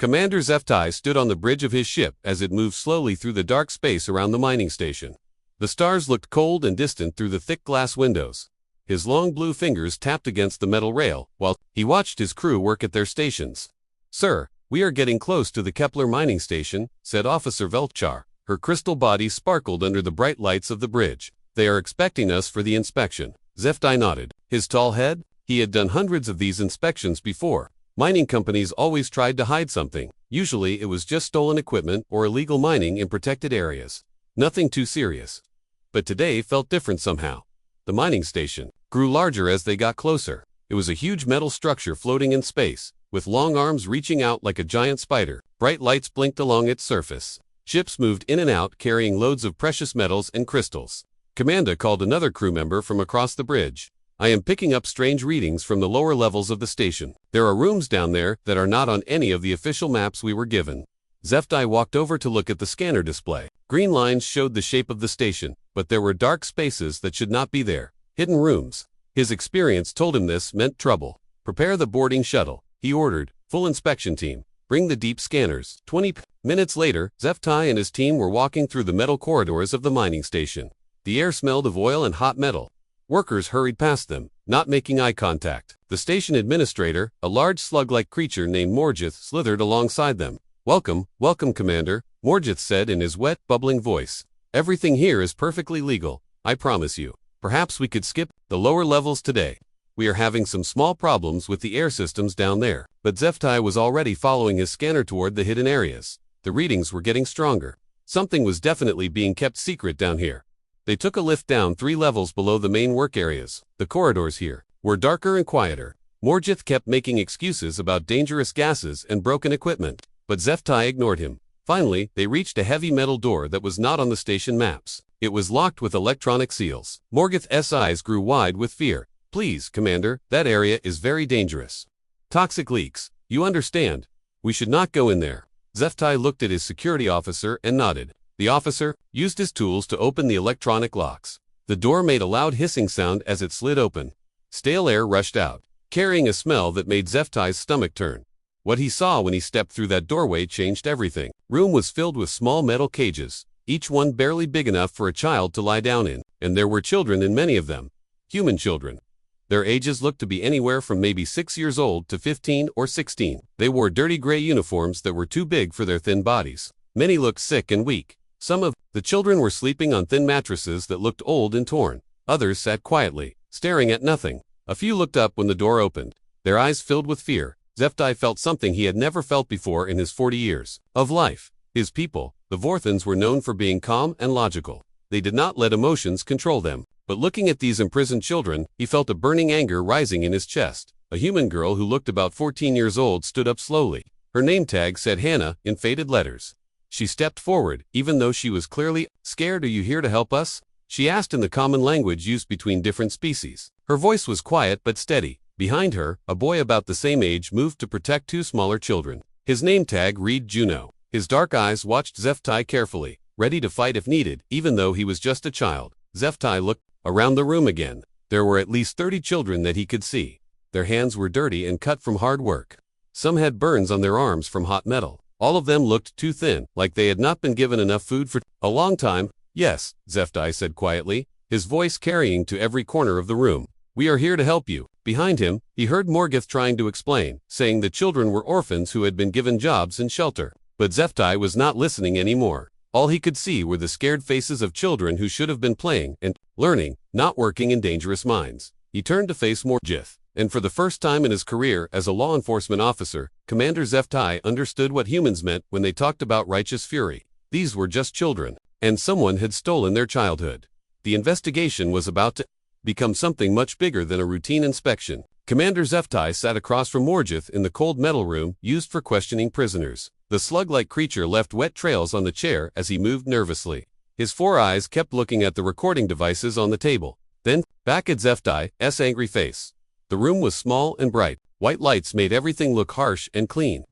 Commander HFY stood on the bridge of his ship as it moved slowly through the dark space around the mining station. The stars looked cold and distant through the thick glass windows. His long blue fingers tapped against the metal rail while he watched his crew work at their stations. "Sir, we are getting close to the Kepler mining station," said Officer Velchar. Her crystal body sparkled under the bright lights of the bridge. "They are expecting us for the inspection." HFY nodded. His tall head? He had done hundreds of these inspections before. Mining companies always tried to hide something. Usually it was just stolen equipment or illegal mining in protected areas. Nothing too serious. But today felt different somehow. The mining station grew larger as they got closer. It was a huge metal structure floating in space, with long arms reaching out like a giant spider. Bright lights blinked along its surface. Ships moved in and out carrying loads of precious metals and crystals. Commander called another crew member from across the bridge. "I am picking up strange readings from the lower levels of the station. There are rooms down there that are not on any of the official maps we were given." HFY walked over to look at the scanner display. Green lines showed the shape of the station, but there were dark spaces that should not be there. Hidden rooms. His experience told him this meant trouble. "Prepare the boarding shuttle," he ordered. "Full inspection team. Bring the deep scanners." 20 minutes later, HFY and his team were walking through the metal corridors of the mining station. The air smelled of oil and hot metal. Workers hurried past them, not making eye contact. The station administrator, a large slug-like creature named Morgith, slithered alongside them. "Welcome, welcome, Commander," Morgith said in his wet, bubbling voice. "Everything here is perfectly legal, I promise you. Perhaps we could skip the lower levels today. We are having some small problems with the air systems down there." But HFY was already following his scanner toward the hidden areas. The readings were getting stronger. Something was definitely being kept secret down here. They took a lift down 3 levels below the main work areas. The corridors here were darker and quieter. Morgith kept making excuses about dangerous gases and broken equipment, but HFY ignored him. Finally, they reached a heavy metal door that was not on the station maps. It was locked with electronic seals. Morgith's eyes grew wide with fear. "Please, Commander, that area is very dangerous. Toxic leaks. You understand? We should not go in there." HFY looked at his security officer and nodded. The officer used his tools to open the electronic locks. The door made a loud hissing sound as it slid open. Stale air rushed out, carrying a smell that made HFY's stomach turn. What he saw when he stepped through that doorway changed everything. Room was filled with small metal cages, each one barely big enough for a child to lie down in, and there were children in many of them. Human children. Their ages looked to be anywhere from maybe 6 years old to 15 or 16. They wore dirty gray uniforms that were too big for their thin bodies. Many looked sick and weak. Some of the children were sleeping on thin mattresses that looked old and torn. Others sat quietly, staring at nothing. A few looked up when the door opened, their eyes filled with fear. HFY felt something he had never felt before in his 40 years of life. His people, the Vorthans, were known for being calm and logical. They did not let emotions control them. But looking at these imprisoned children, he felt a burning anger rising in his chest. A human girl who looked about 14 years old stood up slowly. Her name tag said Hannah in faded letters. She stepped forward, even though she was clearly scared. "Are you here to help us?" she asked in the common language used between different species. Her voice was quiet but steady. Behind her, a boy about the same age moved to protect 2 smaller children. His name tag read Juno. His dark eyes watched HFY carefully, ready to fight if needed, even though he was just a child. HFY looked around the room again. There were at least 30 children that he could see. Their hands were dirty and cut from hard work. Some had burns on their arms from hot metal. All of them looked too thin, like they had not been given enough food for a long time. "Yes," HFY said quietly, his voice carrying to every corner of the room. "We are here to help you." Behind him, he heard Morgith trying to explain, saying the children were orphans who had been given jobs and shelter. But HFY was not listening anymore. All he could see were the scared faces of children who should have been playing and learning, not working in dangerous mines. He turned to face Morgith, and for the first time in his career as a law enforcement officer, Commander HFY understood what humans meant when they talked about righteous fury. These were just children, and someone had stolen their childhood. The investigation was about to become something much bigger than a routine inspection. Commander HFY sat across from Morgith in the cold metal room used for questioning prisoners. The slug-like creature left wet trails on the chair as he moved nervously. His 4 eyes kept looking at the recording devices on the table, then back at HFY's angry face. The room was small and bright. White lights made everything look harsh and clean.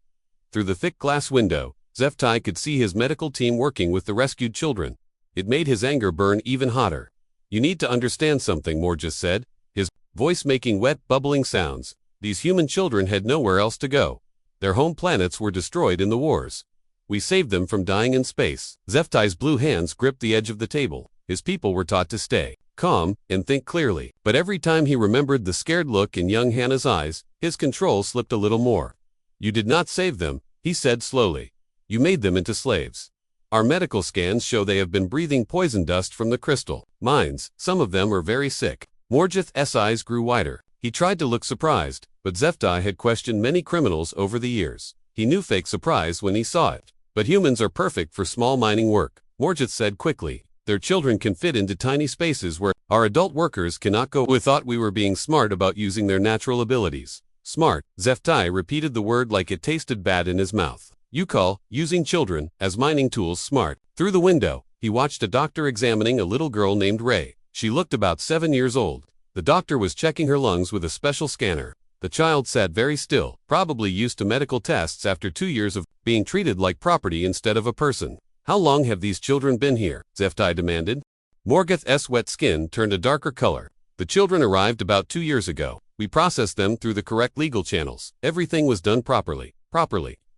Through the thick glass window, HFY could see his medical team working with the rescued children. It made his anger burn even hotter. "You need to understand something," Morgith said, his voice making wet, bubbling sounds. "These human children had nowhere else to go. Their home planets were destroyed in the wars. We saved them from dying in space. Zephty's blue hands gripped the edge of the table. His people were taught to stay calm and think clearly. But every time he remembered the scared look in young Hannah's eyes, his control slipped a little more. You did not save them, he said slowly. You made them into slaves. Our medical scans show they have been breathing poison dust from the crystal mines. Some of them are very sick. Morgeth's eyes grew wider. He tried to look surprised, but Zephty had questioned many criminals over the years. He knew fake surprise when he saw it. But humans are perfect for small mining work, Morgeth said quickly. Their children can fit into tiny spaces where our adult workers cannot go. We thought we were being smart about using their natural abilities. Smart, Zephty repeated the word like it tasted bad in his mouth. You call using children as mining tools smart. Through the window, he watched a doctor examining a little girl named Ray. She looked about 7 years old. The doctor was checking her lungs with a special scanner. The child sat very still, probably used to medical tests after 2 years of being treated like property instead of a person. How long have these children been here? Zephty demanded. Morgeth's wet skin turned a darker color. The children arrived about 2 years ago. We processed them through the correct legal channels. Everything was done properly.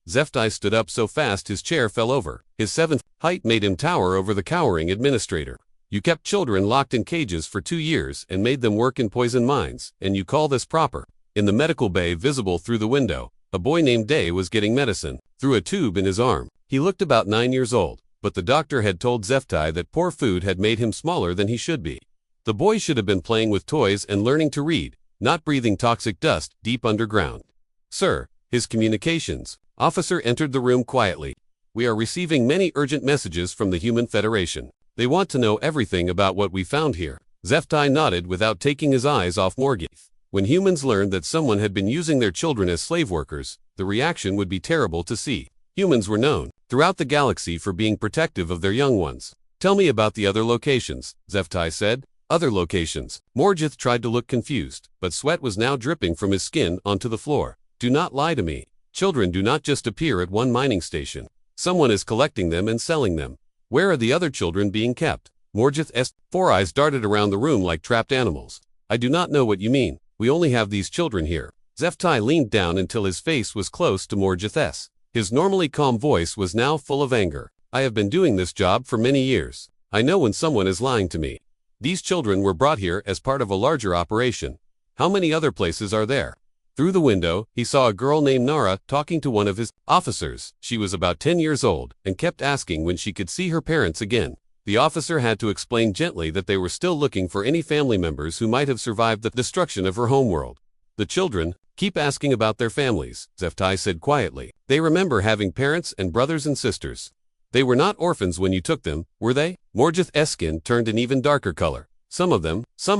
Zephty stood up so fast his chair fell over. His 7th height made him tower over the cowering administrator. You kept children locked in cages for 2 years and made them work in poison mines, and you call this proper? In the medical bay visible through the window, a boy named Day was getting medicine through a tube in his arm. He looked about 9 years old, but the doctor had told Zephty that poor food had made him smaller than he should be. The boy should have been playing with toys and learning to read, not breathing toxic dust deep underground. Sir, his communications officer entered the room quietly. We are receiving many urgent messages from the Human Federation. They want to know everything about what we found here. Zephty nodded without taking his eyes off Morgeth. When humans learned that someone had been using their children as slave workers, the reaction would be terrible to see. Humans were known throughout the galaxy for being protective of their young ones. Tell me about the other locations, Zephty said. Other locations. Morgeth tried to look confused, but sweat was now dripping from his skin onto the floor. Do not lie to me. Children do not just appear at one mining station. Someone is collecting them and selling them. Where are the other children being kept? Morgeth's 4 eyes darted around the room like trapped animals. I do not know what you mean. We only have these children here. Zephty leaned down until his face was close to Morgeth's. His normally calm voice was now full of anger. I have been doing this job for many years. I know when someone is lying to me. These children were brought here as part of a larger operation. How many other places are there? Through the window, he saw a girl named Nara talking to one of his officers. She was about 10 years old and kept asking when she could see her parents again. The officer had to explain gently that they were still looking for any family members who might have survived the destruction of her homeworld. The children keep asking about their families, Zephty said quietly. They remember having parents and brothers and sisters. They were not orphans when you took them, were they? Morgeth's skin turned an even darker color. Some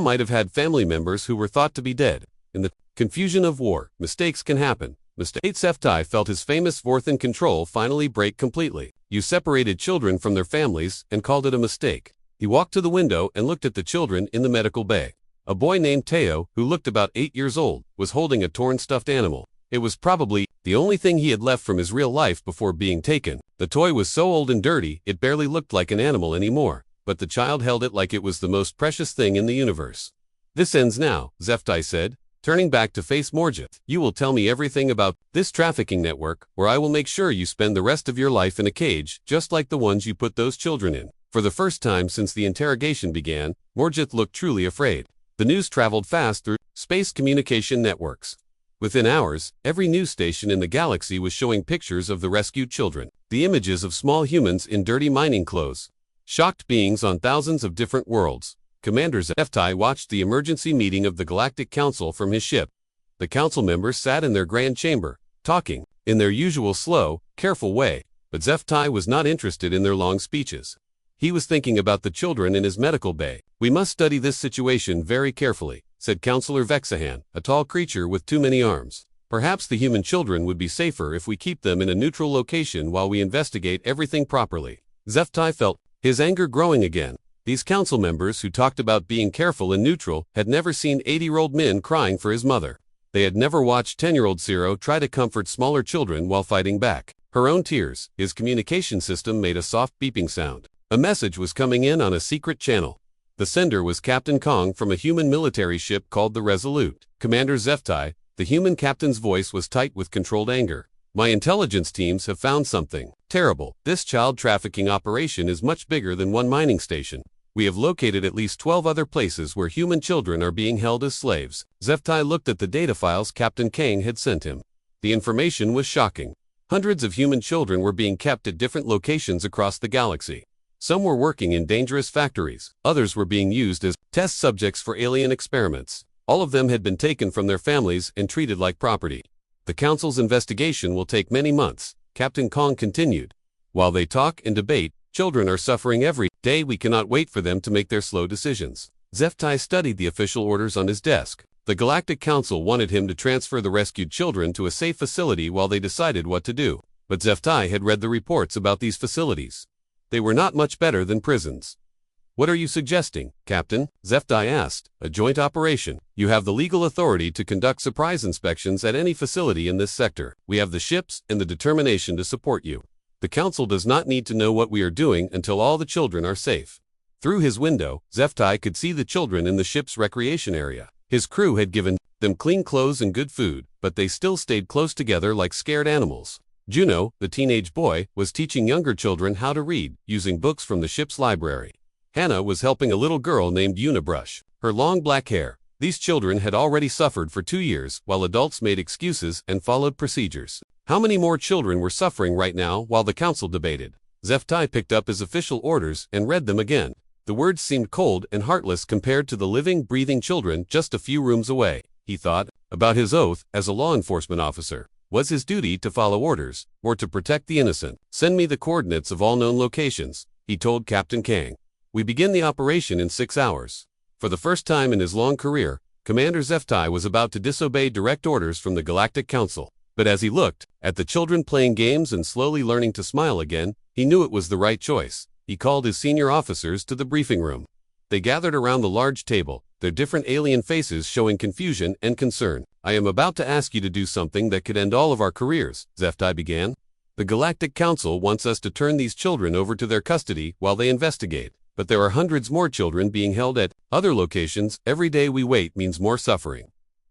might have had family members who were thought to be dead. In the confusion of war, mistakes can happen. Zephty felt his famous fourth in control finally break completely. You separated children from their families and called it a mistake. He walked to the window and looked at the children in the medical bay. A boy named Teo, who looked about 8 years old, was holding a torn stuffed animal. It was probably the only thing he had left from his real life before being taken. The toy was so old and dirty, it barely looked like an animal anymore, but the child held it like it was the most precious thing in the universe. This ends now, Zephty said, turning back to face Morgeth. You will tell me everything about this trafficking network, or I will make sure you spend the rest of your life in a cage, just like the ones you put those children in. For the first time since the interrogation began, Morgeth looked truly afraid. The news traveled fast through space communication networks. Within hours, every news station in the galaxy was showing pictures of the rescued children. The images of small humans in dirty mining clothes. Shocked beings on thousands of different worlds. Commander Zephty watched the emergency meeting of the Galactic Council from his ship. The council members sat in their grand chamber, talking, in their usual slow, careful way, but Zephty was not interested in their long speeches. He was thinking about the children in his medical bay. We must study this situation very carefully, said Counselor Vexahan, a tall creature with too many arms. Perhaps the human children would be safer if we keep them in a neutral location while we investigate everything properly. Zephty felt his anger growing again. These council members who talked about being careful and neutral had never seen 80-year-old men crying for his mother. They had never watched 10-year-old Zero try to comfort smaller children while fighting back. Her own tears. His communication system made a soft beeping sound. A message was coming in on a secret channel. The sender was Captain Kong from a human military ship called the Resolute. Commander Zephty, the human captain's voice was tight with controlled anger. My intelligence teams have found something terrible. This child trafficking operation is much bigger than one mining station. We have located at least 12 other places where human children are being held as slaves. Zeftai looked at the data files Captain Kang had sent him. The information was shocking. Hundreds of human children were being kept at different locations across the galaxy. Some were working in dangerous factories. Others were being used as test subjects for alien experiments. All of them had been taken from their families and treated like property. The Council's investigation will take many months, Captain Kong continued. While they talk and debate, children are suffering every day. We cannot wait for them to make their slow decisions. Zeftai studied the official orders on his desk. The Galactic Council wanted him to transfer the rescued children to a safe facility while they decided what to do. But Zeftai had read the reports about these facilities. They were not much better than prisons. What are you suggesting, Captain? Zeftai asked. A joint operation. You have the legal authority to conduct surprise inspections at any facility in this sector. We have the ships and the determination to support you. The Council does not need to know what we are doing until all the children are safe. Through his window, Zeftai could see the children in the ship's recreation area. His crew had given them clean clothes and good food, but they still stayed close together like scared animals. Juno, the teenage boy, was teaching younger children how to read, using books from the ship's library. Hannah was helping a little girl named Unibrush. Her long black hair. These children had already suffered for 2 years, while adults made excuses and followed procedures. How many more children were suffering right now while the council debated? Zeftai picked up his official orders and read them again. The words seemed cold and heartless compared to the living, breathing children just a few rooms away. He thought about his oath as a law enforcement officer. Was his duty to follow orders, or to protect the innocent? Send me the coordinates of all known locations, he told Captain Kang. We begin the operation in 6 hours. For the first time in his long career, Commander Zeftai was about to disobey direct orders from the Galactic Council. But as he looked at the children playing games and slowly learning to smile again, he knew it was the right choice. He called his senior officers to the briefing room. They gathered around the large table, their different alien faces showing confusion and concern. I am about to ask you to do something that could end all of our careers, Zeftai began. The Galactic Council wants us to turn these children over to their custody while they investigate. But there are hundreds more children being held at other locations. Every day we wait means more suffering.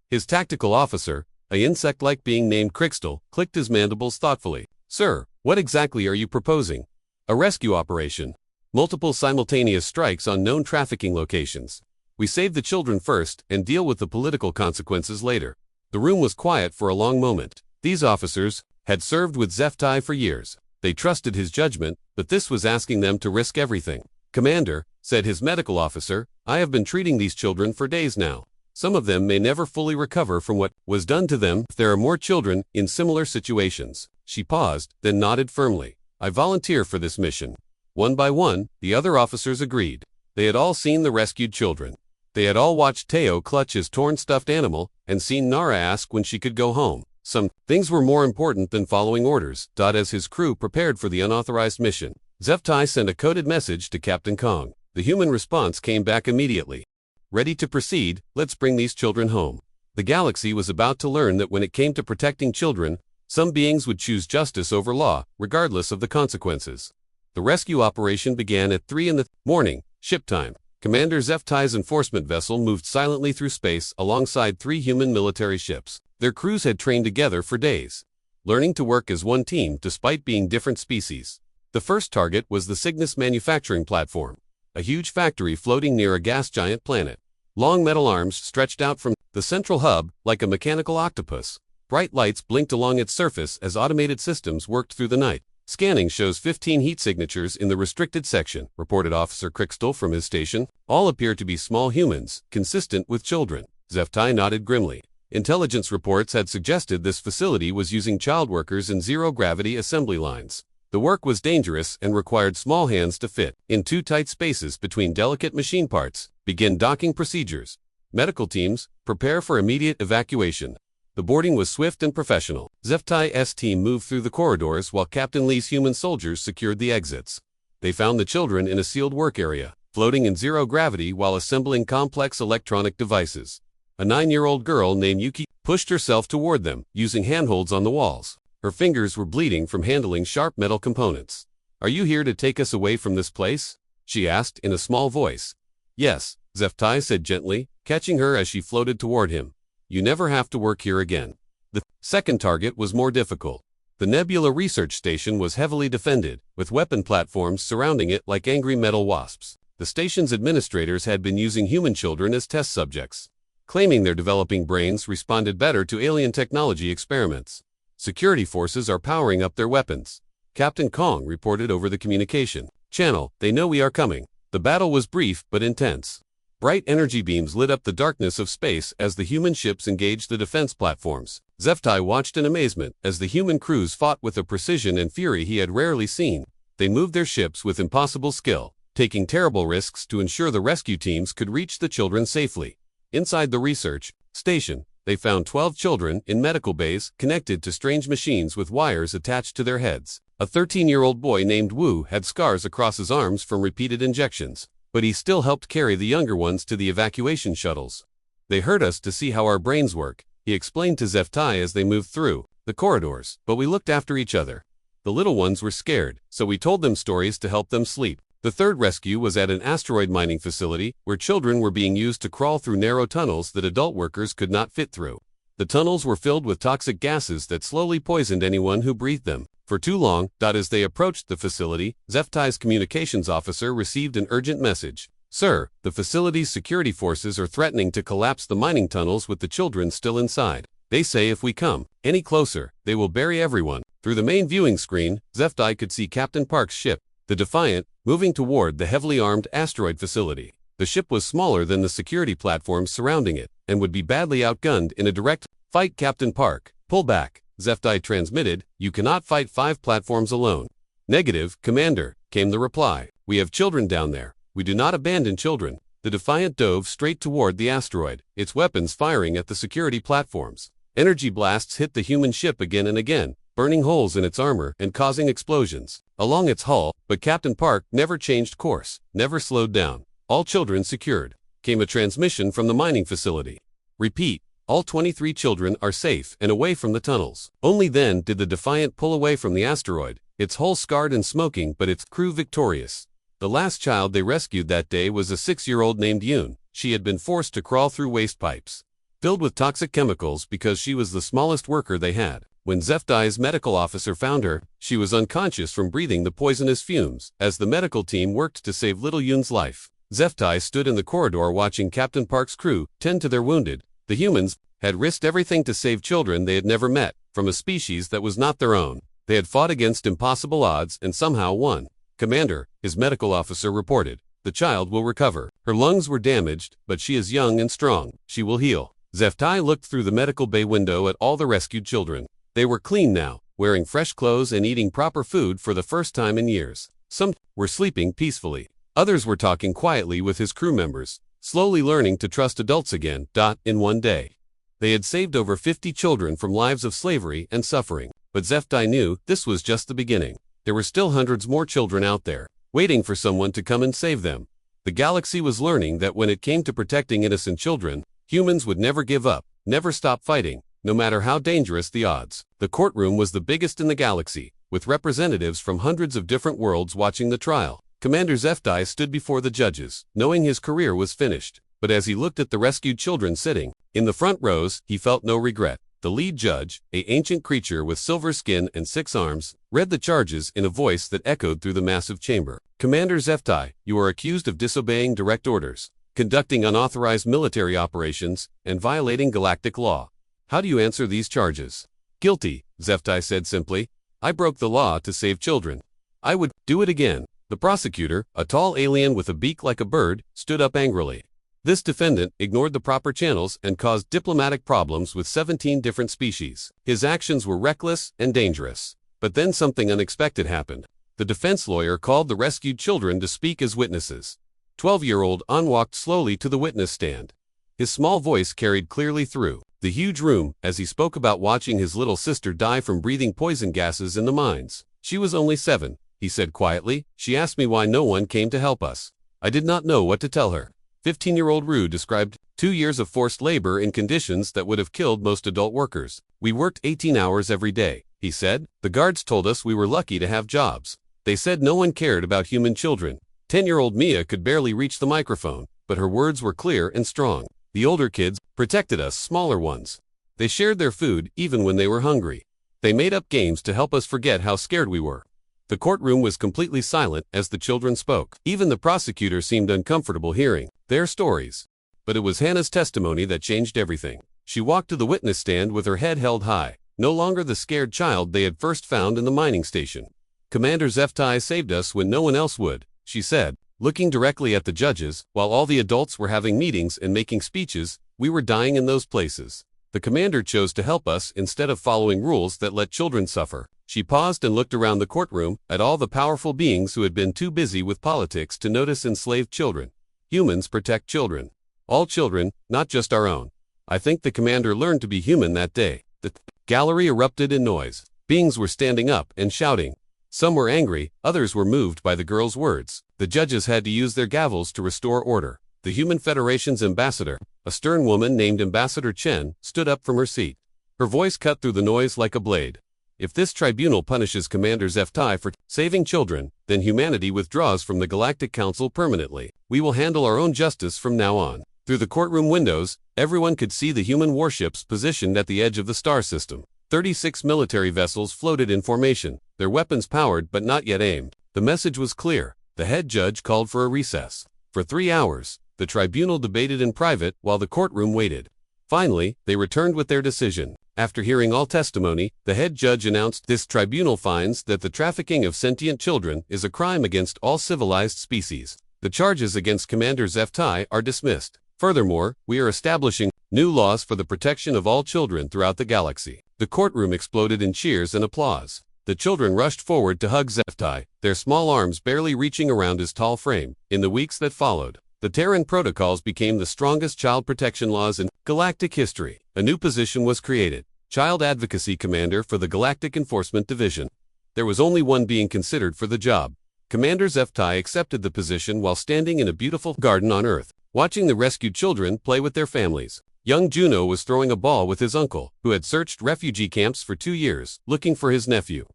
His tactical officer, an insect-like being named Crystal, clicked his mandibles thoughtfully. Sir, what exactly are you proposing? A rescue operation. Multiple simultaneous strikes on known trafficking locations. We save the children first and deal with the political consequences later. The room was quiet for a long moment. These officers had served with Zeftai for years. They trusted his judgment, but this was asking them to risk everything. Commander, said his medical officer, I have been treating these children for days now. Some of them may never fully recover from what was done to them. There are more children in similar situations. She paused, then nodded firmly. I volunteer for this mission. One by one, the other officers agreed. They had all seen the rescued children. They had all watched Teo clutch his torn stuffed animal and seen Nara ask when she could go home. Some things were more important than following orders. As his crew prepared for the unauthorized mission, Zeftai sent a coded message to Captain Kong. The human response came back immediately. Ready to proceed, let's bring these children home. The galaxy was about to learn that when it came to protecting children, some beings would choose justice over law, regardless of the consequences. The rescue operation began at 3 in the morning, ship time. Commander Zeftai's enforcement vessel moved silently through space alongside 3 human military ships. Their crews had trained together for days, learning to work as one team despite being different species. The first target was the Cygnus manufacturing platform, a huge factory floating near a gas giant planet. Long metal arms stretched out from the central hub like a mechanical octopus. Bright lights blinked along its surface as automated systems worked through the night. Scanning shows 15 heat signatures in the restricted section, reported Officer Crystal from his station. All appear to be small humans, consistent with children. Zeftai nodded grimly. Intelligence reports had suggested this facility was using child workers in zero-gravity assembly lines. The work was dangerous and required small hands to fit in 2 tight spaces between delicate machine parts. Begin docking procedures. Medical teams, prepare for immediate evacuation. The boarding was swift and professional. Zeftai's team moved through the corridors while Captain Lee's human soldiers secured the exits. They found the children in a sealed work area, floating in zero gravity while assembling complex electronic devices. A 9-year-old girl named Yuki pushed herself toward them, using handholds on the walls. Her fingers were bleeding from handling sharp metal components. Are you here to take us away from this place? She asked in a small voice. Yes, Zeftai said gently, catching her as she floated toward him. You never have to work here again. The second target was more difficult. The Nebula Research Station was heavily defended, with weapon platforms surrounding it like angry metal wasps. The station's administrators had been using human children as test subjects, claiming their developing brains responded better to alien technology experiments. Security forces are powering up their weapons, Captain Kong reported over the communication channel. They know we are coming. The battle was brief but intense. Bright energy beams lit up the darkness of space as the human ships engaged the defense platforms. Zeftai watched in amazement as the human crews fought with a precision and fury he had rarely seen. They moved their ships with impossible skill, taking terrible risks to ensure the rescue teams could reach the children safely. Inside the research station, they found 12 children in medical bays connected to strange machines with wires attached to their heads. A 13-year-old boy named Wu had scars across his arms from repeated injections, but he still helped carry the younger ones to the evacuation shuttles. They hurt us to see how our brains work, he explained to Zeftai as they moved through the corridors, but we looked after each other. The little ones were scared, so we told them stories to help them sleep. The third rescue was at an asteroid mining facility where children were being used to crawl through narrow tunnels that adult workers could not fit through. The tunnels were filled with toxic gases that slowly poisoned anyone who breathed them. For too long, as they approached the facility, Zeftai's communications officer received an urgent message. Sir, the facility's security forces are threatening to collapse the mining tunnels with the children still inside. They say if we come any closer, they will bury everyone. Through the main viewing screen, Zeftai could see Captain Park's ship, the Defiant, moving toward the heavily armed asteroid facility. The ship was smaller than the security platforms surrounding it, and would be badly outgunned in a direct fight. Captain Park, pull back, Zeftai transmitted. You cannot fight 5 platforms alone. Negative, Commander, came the reply. We have children down there. We do not abandon children. The Defiant dove straight toward the asteroid, its weapons firing at the security platforms. Energy blasts hit the human ship again and again, burning holes in its armor and causing explosions along its hull, but Captain Park never changed course, never slowed down. All children secured, came a transmission from the mining facility. Repeat, all 23 children are safe and away from the tunnels. Only then did the Defiant pull away from the asteroid, its hull scarred and smoking but its crew victorious. The last child they rescued that day was a 6-year-old named Yoon. She had been forced to crawl through waste pipes filled with toxic chemicals because she was the smallest worker they had. When Zeftai's medical officer found her, she was unconscious from breathing the poisonous fumes. As the medical team worked to save little Yoon's life, Zeftai stood in the corridor watching Captain Park's crew tend to their wounded. The humans had risked everything to save children they had never met, from a species that was not their own. They had fought against impossible odds and somehow won. Commander, his medical officer reported, the child will recover. Her lungs were damaged, but she is young and strong. She will heal. Zeftai looked through the medical bay window at all the rescued children. They were clean now, wearing fresh clothes and eating proper food for the first time in years. Some were sleeping peacefully. Others were talking quietly with his crew members, slowly learning to trust adults again. In one day, they had saved over 50 children from lives of slavery and suffering. But Zeftai knew this was just the beginning. There were still hundreds more children out there, waiting for someone to come and save them. The galaxy was learning that when it came to protecting innocent children, humans would never give up, never stop fighting, no matter how dangerous the odds. The courtroom was the biggest in the galaxy, with representatives from hundreds of different worlds watching the trial. Commander Zeftai stood before the judges, knowing his career was finished. But as he looked at the rescued children sitting in the front rows, he felt no regret. The lead judge, an ancient creature with silver skin and 6 arms, read the charges in a voice that echoed through the massive chamber. Commander Zeftai, you are accused of disobeying direct orders, conducting unauthorized military operations, and violating galactic law. How do you answer these charges? Guilty, Zeftai said simply. I broke the law to save children. I would do it again. The prosecutor, a tall alien with a beak like a bird, stood up angrily. This defendant ignored the proper channels and caused diplomatic problems with 17 different species. His actions were reckless and dangerous. But then something unexpected happened. The defense lawyer called the rescued children to speak as witnesses. 12-year-old An walked slowly to the witness stand. His small voice carried clearly through the huge room as he spoke about watching his little sister die from breathing poison gases in the mines. She was only 7, he said quietly. She asked me why no one came to help us. I did not know what to tell her. 15-year-old Rue described 2 years of forced labor in conditions that would have killed most adult workers. We worked 18 hours every day, he said. The guards told us we were lucky to have jobs. They said no one cared about human children. 10-year-old Mia could barely reach the microphone, but her words were clear and strong. The older kids protected us smaller ones. They shared their food even when they were hungry. They made up games to help us forget how scared we were. The courtroom was completely silent as the children spoke. Even the prosecutor seemed uncomfortable hearing their stories. But it was Hannah's testimony that changed everything. She walked to the witness stand with her head held high, no longer the scared child they had first found in the mining station. "Commander HFY saved us when no one else would," she said, looking directly at the judges. "While all the adults were having meetings and making speeches, we were dying in those places. The commander chose to help us instead of following rules that let children suffer." She paused and looked around the courtroom at all the powerful beings who had been too busy with politics to notice enslaved children. Humans protect children. All children, not just our own. I think the commander learned to be human that day. The gallery erupted in noise. Beings were standing up and shouting. Some were angry, others were moved by the girl's words. The judges had to use their gavels to restore order. The Human Federation's ambassador, a stern woman named Ambassador Chen, stood up from her seat. Her voice cut through the noise like a blade. "If this tribunal punishes Commander HFY for saving children, then humanity withdraws from the Galactic Council permanently. We will handle our own justice from now on." Through the courtroom windows, everyone could see the human warships positioned at the edge of the star system. 36 military vessels floated in formation, their weapons powered but not yet aimed. The message was clear. The head judge called for a recess. For 3 hours, the tribunal debated in private while the courtroom waited. Finally, they returned with their decision. After hearing all testimony, the head judge announced, "This tribunal finds that the trafficking of sentient children is a crime against all civilized species. The charges against Commander HFY are dismissed. Furthermore, we are establishing new laws for the protection of all children throughout the galaxy." The courtroom exploded in cheers and applause. The children rushed forward to hug HFY, their small arms barely reaching around his tall frame. In the weeks that followed, the Terran protocols became the strongest child protection laws in galactic history. A new position was created, Child Advocacy Commander for the Galactic Enforcement Division. There was only one being considered for the job. Commander HFY accepted the position while standing in a beautiful garden on Earth, watching the rescued children play with their families. Young Juno was throwing a ball with his uncle, who had searched refugee camps for 2 years, looking for his nephew.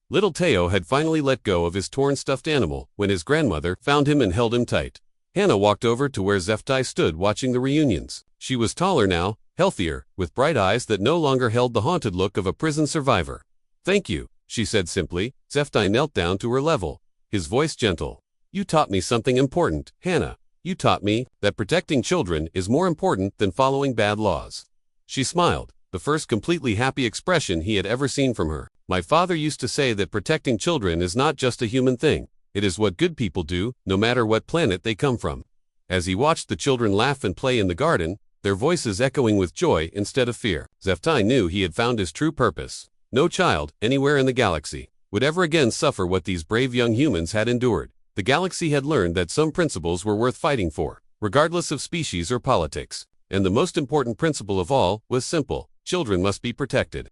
Little Teo had finally let go of his torn stuffed animal when his grandmother found him and held him tight. Hannah walked over to where HFY stood watching the reunions. She was taller now, healthier, with bright eyes that no longer held the haunted look of a prison survivor. "Thank you," she said simply. HFY knelt down to her level, his voice gentle. "You taught me something important, Hannah. You taught me that protecting children is more important than following bad laws." She smiled, the first completely happy expression he had ever seen from her. "My father used to say that protecting children is not just a human thing. It is what good people do, no matter what planet they come from." As he watched the children laugh and play in the garden, their voices echoing with joy instead of fear, HFY knew he had found his true purpose. No child, anywhere in the galaxy, would ever again suffer what these brave young humans had endured. The galaxy had learned that some principles were worth fighting for, regardless of species or politics. And the most important principle of all was simple: children must be protected.